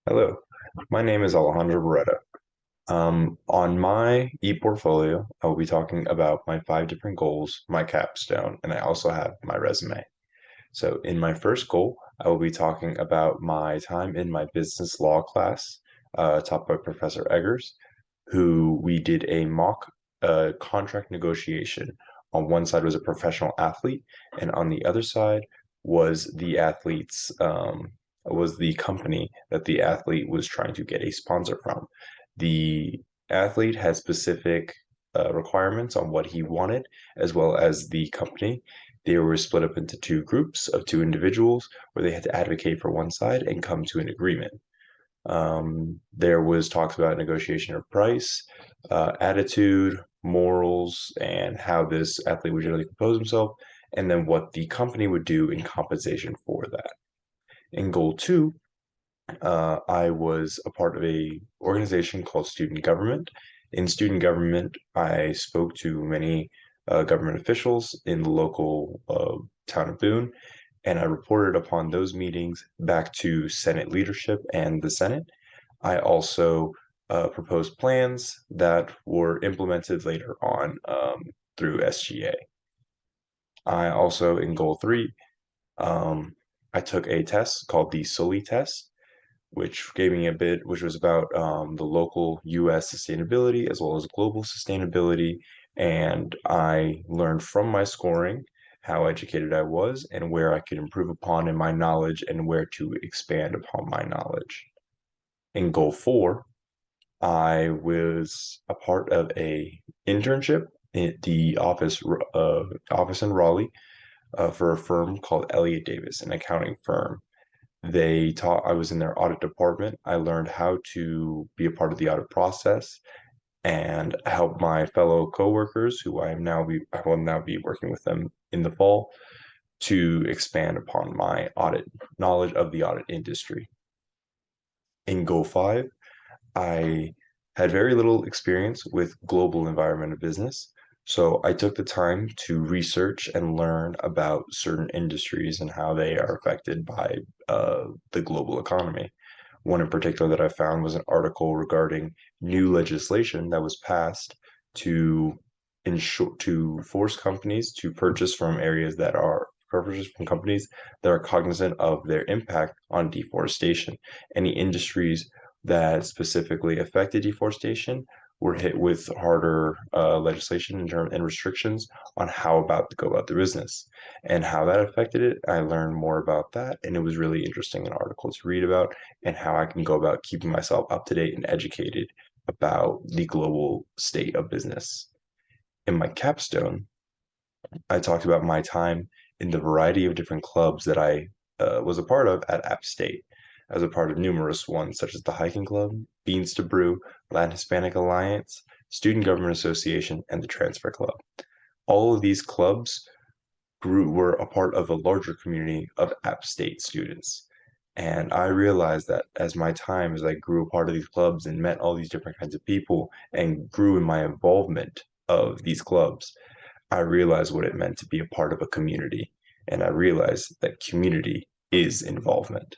Hello, my name is Alejandro Beretta. On my e-portfolio, I will be talking about my five different goals, my capstone, and I also have my resume. So, in my first goal, I will be talking about my time in my business law class, taught by Professor Eggers, who we did a mock contract negotiation. On one side was a professional athlete, and on the other side was the athlete's was the company that the athlete was trying to get a sponsor from. The athlete had specific requirements on what he wanted, as well as the company. They were split up into two groups of two individuals where they had to advocate for one side and come to an agreement. There was talks about negotiation of price, attitude, morals, and how this athlete would generally compose himself, and then what the company would do in compensation for that. In goal two, I was a part of a organization called Student Government. In student government, I spoke to many government officials in the local town of Boone, and I reported upon those meetings back to Senate leadership and the Senate. I also proposed plans that were implemented later on through SGA. I also, in goal three, um, I took a test called the Sully test, which gave me a bit, which was about the local US sustainability as well as global sustainability. And I learned from my scoring how educated I was and where I could improve upon in my knowledge and where to expand upon my knowledge. In goal four, I was a part of a internship at the office in Raleigh for a firm called Elliott Davis, an accounting firm. They taught I was in their audit department. I learned how to be a part of the audit process and help my fellow coworkers, who I will now be working with them in the fall to expand upon my audit knowledge of the audit industry. In Go 5, I had very little experience with global environment of business, so I took the time to research and learn about certain industries and how they are affected by the global economy. One in particular that I found was an article regarding new legislation that was passed to ensure to force companies to purchase from companies that are cognizant of their impact on deforestation. Any industries that specifically affected deforestation were hit with harder legislation and restrictions on how about to go about the business and how that affected it. I learned more about that, and it was really interesting an article to read about and how I can go about keeping myself up to date and educated about the global state of business. In my capstone, I talked about my time in the variety of different clubs that I was a part of at App State. I was a part of numerous ones, such as the Hiking Club, Beans to Brew, Latin Hispanic Alliance, Student Government Association, and the Transfer Club. All of these clubs were a part of a larger community of App State students. And I realized that as I grew a part of these clubs and met all these different kinds of people and grew in my involvement of these clubs, I realized what it meant to be a part of a community. And I realized that community is involvement.